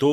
2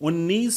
19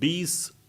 20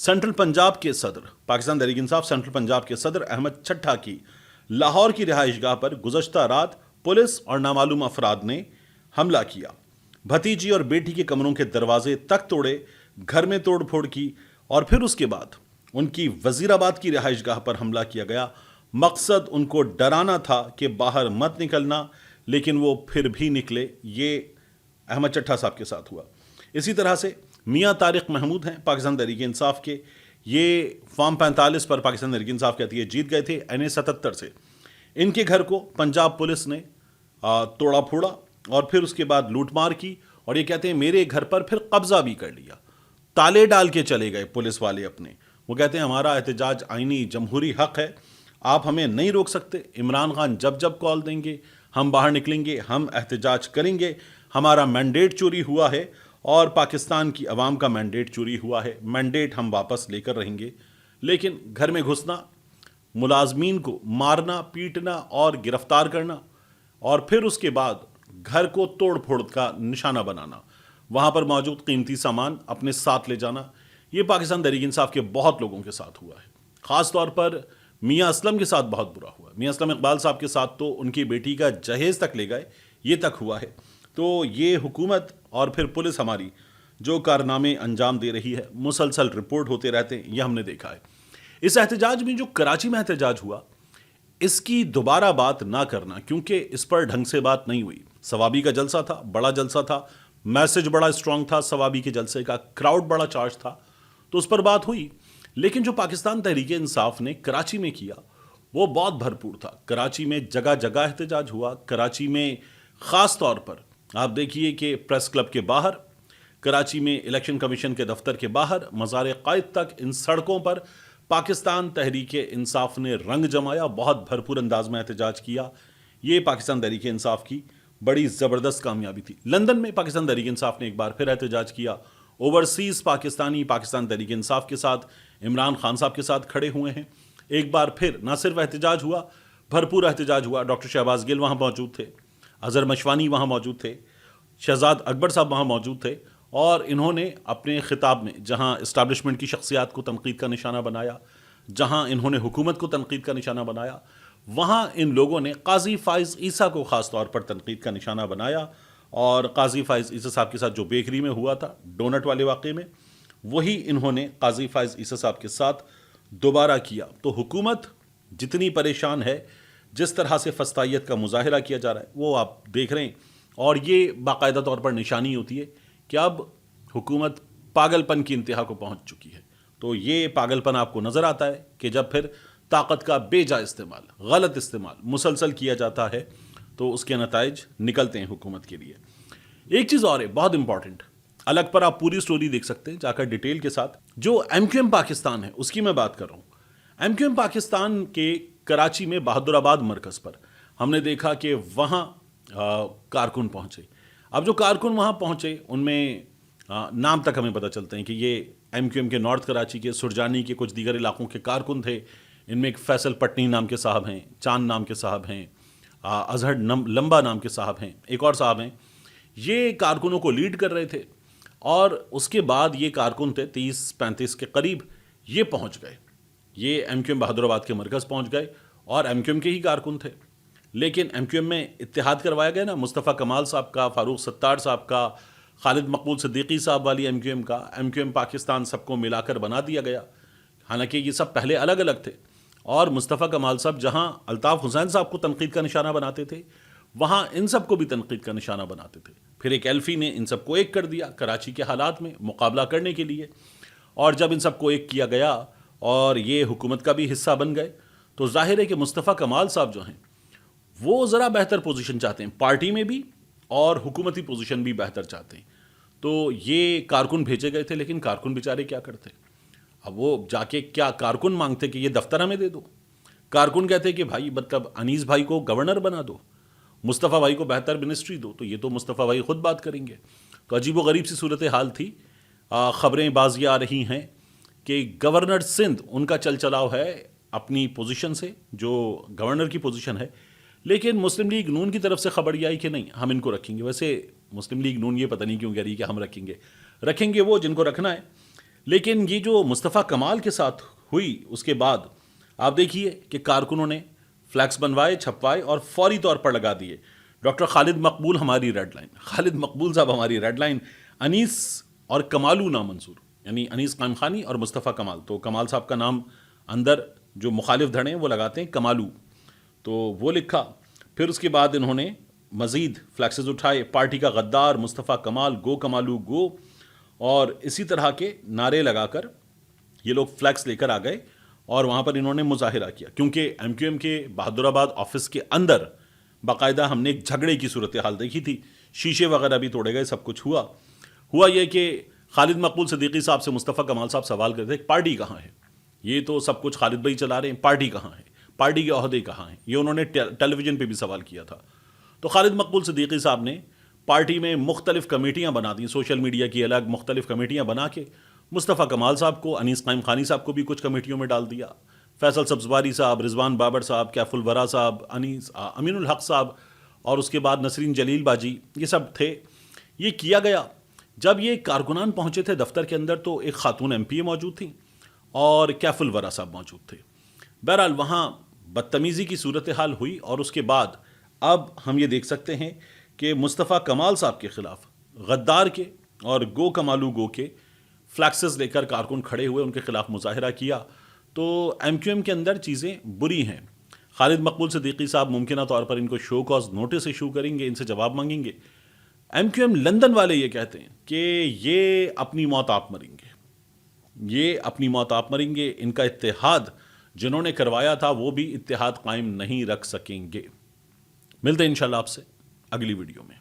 central Punjab کے صدر Pakistan Tehreek Insaf central Punjab کے صدر احمد چٹھا کی لاہور کی رہائش گاہ پر گزشتہ رات پولیس اور نامعلوم افراد نے حملہ کیا. بھتیجی اور بیٹی کے کمروں کے دروازے تک توڑے, گھر میں توڑ پھوڑ کی اور پھر اس کے بعد ان کی وزیر آباد کی رہائش گاہ پر حملہ کیا گیا. مقصد ان کو ڈرانا تھا کہ باہر مت نکلنا, لیکن وہ پھر بھی نکلے. یہ احمد چٹھا صاحب کے ساتھ ہوا. اسی طرح سے میاں طارق محمود ہیں پاکستان تحریک انصاف کے, یہ فارم 45 پر پاکستان تحریک انصاف کہتی ہے جیت گئے تھے NA 77 سے. ان کے گھر کو پنجاب پولیس نے توڑا پھوڑا اور پھر اس کے بعد لوٹ مار کی, اور یہ کہتے ہیں میرے گھر پر پھر قبضہ بھی کر لیا. تالے ڈال کے چلے گئے پولیس والے اپنے. وہ کہتے ہیں ہمارا احتجاج آئینی جمہوری حق ہے, آپ ہمیں نہیں روک سکتے. عمران خان جب جب کال دیں گے ہم باہر نکلیں گے, ہم احتجاج کریں گے. ہمارا مینڈیٹ چوری ہوا ہے اور پاکستان کی عوام کا مینڈیٹ چوری ہوا ہے, مینڈیٹ ہم واپس لے کر رہیں گے. لیکن گھر میں گھسنا, ملازمین کو مارنا پیٹنا اور گرفتار کرنا, اور پھر اس کے بعد گھر کو توڑ پھوڑ کا نشانہ بنانا, وہاں پر موجود قیمتی سامان اپنے ساتھ لے جانا, یہ پاکستان تحریک انصاف کے بہت لوگوں کے ساتھ ہوا ہے. خاص طور پر میاں اسلم کے ساتھ بہت برا ہوا. میاں اسلم اقبال صاحب کے ساتھ تو ان کی بیٹی کا جہیز تک لے گئے, یہ تک ہوا ہے. تو یہ حکومت اور پھر پولیس ہماری جو کارنامے انجام دے رہی ہے, مسلسل رپورٹ ہوتے رہتے ہیں, یہ ہم نے دیکھا ہے. اس احتجاج میں جو کراچی میں احتجاج ہوا, اس کی دوبارہ بات نہ کرنا, کیونکہ اس پر ڈھنگ سے بات نہیں ہوئی. ثوابی کا جلسہ تھا, بڑا جلسہ تھا, میسج بڑا اسٹرانگ تھا ثوابی کے جلسے کا, کراؤڈ بڑا چارج تھا, تو اس پر بات ہوئی. لیکن جو پاکستان تحریک انصاف نے کراچی میں کیا وہ بہت بھرپور تھا. کراچی میں جگہ جگہ احتجاج ہوا. کراچی میں خاص طور پر آپ دیکھیے کہ پریس کلب کے باہر, کراچی میں الیکشن کمیشن کے دفتر کے باہر, مزار قائد تک, ان سڑکوں پر پاکستان تحریک انصاف نے رنگ جمایا, بہت بھرپور انداز میں احتجاج کیا. یہ پاکستان تحریک انصاف کی بڑی زبردست کامیابی تھی. لندن میں پاکستان تحریک انصاف نے ایک بار پھر احتجاج کیا. اوورسیز پاکستانی پاکستان تحریک انصاف کے ساتھ, عمران خان صاحب کے ساتھ کھڑے ہوئے ہیں. ایک بار پھر نہ صرف احتجاج ہوا, بھرپور احتجاج ہوا. ڈاکٹر شہباز گل وہاں موجود تھے, اظہر مشوانی وہاں موجود تھے, شہزاد اکبر صاحب وہاں موجود تھے, اور انہوں نے اپنے خطاب میں جہاں اسٹیبلشمنٹ کی شخصیات کو تنقید کا نشانہ بنایا, جہاں انہوں نے حکومت کو تنقید کا نشانہ بنایا, وہاں ان لوگوں نے قاضی فائز عیسیٰ کو خاص طور پر تنقید کا نشانہ بنایا. اور قاضی فائز عیسیٰ صاحب کے ساتھ جو بیکری میں ہوا تھا ڈونٹ والے واقعے میں, وہی انہوں نے قاضی فائز عیسیٰ صاحب کے ساتھ دوبارہ کیا. تو حکومت جتنی پریشان ہے, جس طرح سے فسطائیت کا مظاہرہ کیا جا رہا ہے, وہ آپ دیکھ رہے ہیں. اور یہ باقاعدہ طور پر نشانی ہوتی ہے کہ اب حکومت پاگل پن کی انتہا کو پہنچ چکی ہے. تو یہ پاگل پن آپ کو نظر آتا ہے کہ جب پھر طاقت کا بے جا استعمال, غلط استعمال مسلسل کیا جاتا ہے, تو اس کے نتائج نکلتے ہیں حکومت کے لیے. ایک چیز اور ہے بہت امپورٹنٹ, الگ پر آپ پوری سٹوری دیکھ سکتے ہیں جا کر ڈیٹیل کے ساتھ. جو MQM پاکستان ہے اس کی میں بات کر رہا ہوں. MQM پاکستان کے کراچی میں بہادر آباد مرکز پر ہم نے دیکھا کہ وہاں کارکن پہنچے. اب جو کارکن وہاں پہنچے ان میں نام تک ہمیں پتہ چلتے ہیں کہ یہ MQM کے نارتھ کراچی کے, سرجانی کے, کچھ دیگر علاقوں کے کارکن تھے. ان میں ایک فیصل پٹنی نام کے صاحب ہیں, چاند نام کے صاحب ہیں, اظہر لمبا نام کے صاحب ہیں, ایک اور صاحب ہیں. یہ کارکنوں کو لیڈ کر رہے تھے, اور اس کے بعد یہ کارکن تھے 30-35 کے قریب, یہ پہنچ گئے. یہ MQM بہادر آباد کے مرکز پہنچ گئے اور MQM کے ہی کارکن تھے. لیکن MQM میں اتحاد کروایا گیا نا, مصطفیٰ کمال صاحب کا, فاروق ستار صاحب کا, خالد مقبول صدیقی صاحب والی MQM کا, MQM پاکستان, سب کو ملا کر بنا دیا گیا. حالانکہ یہ سب پہلے الگ الگ تھے. اور مصطفیٰ کمال صاحب جہاں الطاف حسین صاحب کو تنقید کا نشانہ بناتے تھے, وہاں ان سب کو بھی تنقید کا نشانہ بناتے تھے. پھر ایک ایلفی نے ان سب کو ایک کر دیا کراچی کے حالات میں مقابلہ کرنے کے لیے. اور جب ان سب کو ایک کیا گیا اور یہ حکومت کا بھی حصہ بن گئے, تو ظاہر ہے کہ مصطفیٰ کمال صاحب جو ہیں وہ ذرا بہتر پوزیشن چاہتے ہیں, پارٹی میں بھی اور حکومتی پوزیشن بھی بہتر چاہتے ہیں. تو یہ کارکن بھیجے گئے تھے, لیکن کارکن بیچارے کیا کرتے, اب وہ جا کے کیا کارکن مانگتے کہ یہ دفتر ہمیں دے دو. کارکن کہتے کہ بھائی مطلب انیس بھائی کو گورنر بنا دو, مصطفیٰ بھائی کو بہتر منسٹری دو. تو یہ تو مصطفیٰ بھائی خود بات کریں گے. تو عجیب و غریب سی صورتحال تھی. خبریں بازی آ رہی ہیں کہ گورنر سندھ ان کا چل چلاؤ ہے اپنی پوزیشن سے, جو گورنر کی پوزیشن ہے, لیکن مسلم لیگ نون کی طرف سے خبر یہ آئی کہ نہیں ہم ان کو رکھیں گے. ویسے مسلم لیگ نون یہ پتہ نہیں کیوں کہہ رہی کہ ہم رکھیں گے وہ جن کو رکھنا ہے, لیکن یہ جو مصطفیٰ کمال کے ساتھ ہوئی اس کے بعد آپ دیکھیے کہ کارکنوں نے فلیکس بنوائے، چھپوائے اور فوری طور پر لگا دیے. ڈاکٹر خالد مقبول ہماری ریڈ لائن، خالد مقبول صاحب ہماری ریڈ لائن، انیس اور کمالو نامنظور، یعنی انیس قائم خانی اور مصطفیٰ کمال. تو کمال صاحب کا نام اندر جو مخالف دھڑے ہیں وہ لگاتے ہیں کمالو، تو وہ لکھا. پھر اس کے بعد انہوں نے مزید فلیکسز اٹھائے، پارٹی کا غدار مصطفیٰ کمال، گو کمالو گو، اور اسی طرح کے نعرے لگا کر یہ لوگ فلیکس لے کر آ گئے اور وہاں پر انہوں نے مظاہرہ کیا. کیونکہ ایم کیو ایم کے بہادر آباد آفس کے اندر باقاعدہ ہم نے ایک جھگڑے کی صورتحال دیکھی تھی، شیشے وغیرہ بھی توڑے گئے، سب کچھ ہوا یہ کہ خالد مقبول صدیقی صاحب سے مصطفیٰ کمال صاحب سوال کرتے ہیں پارٹی کہاں ہے، یہ تو سب کچھ خالد بھائی چلا رہے ہیں، پارٹی کہاں ہے، پارٹی کے عہدے کہاں ہیں، یہ انہوں نے ٹیلی ویژن پہ بھی سوال کیا تھا. تو خالد مقبول صدیقی صاحب نے پارٹی میں مختلف کمیٹیاں بنا دیں، سوشل میڈیا کی الگ مختلف کمیٹیاں بنا کے مصطفیٰ کمال صاحب کو، انیس قائم خانی صاحب کو بھی کچھ کمیٹیوں میں ڈال دیا، فیصل سبزواری صاحب، رضوان بابر صاحب، کیف الورا صاحب، امین الحق صاحب، اور اس کے بعد نسرین جلیل باجی، یہ سب تھے. یہ کیا گیا. جب یہ کارکنان پہنچے تھے دفتر کے اندر تو ایک خاتون ایم پی اے موجود تھیں اور کیف الورا صاحب موجود تھے. بہرحال وہاں بدتمیزی کی صورتحال ہوئی اور اس کے بعد اب ہم یہ دیکھ سکتے ہیں کہ مصطفیٰ کمال صاحب کے خلاف غدار کے اور گو کمالو گو کے فلیکسز لے کر کارکن کھڑے ہوئے، ان کے خلاف مظاہرہ کیا. تو ایم کیو ایم کے اندر چیزیں بری ہیں. خالد مقبول صدیقی صاحب ممکنہ طور پر ان کو شو کاز نوٹس ایشو کریں گے، ان سے جواب مانگیں گے. ایم کیو ایم لندن والے یہ کہتے ہیں کہ یہ اپنی موت آپ مریں گے، یہ اپنی موت آپ مریں گے. ان کا اتحاد جنہوں نے کروایا تھا وہ بھی اتحاد قائم نہیں رکھ سکیں گے. ملتے ہیں انشاءاللہ آپ سے اگلی ویڈیو میں.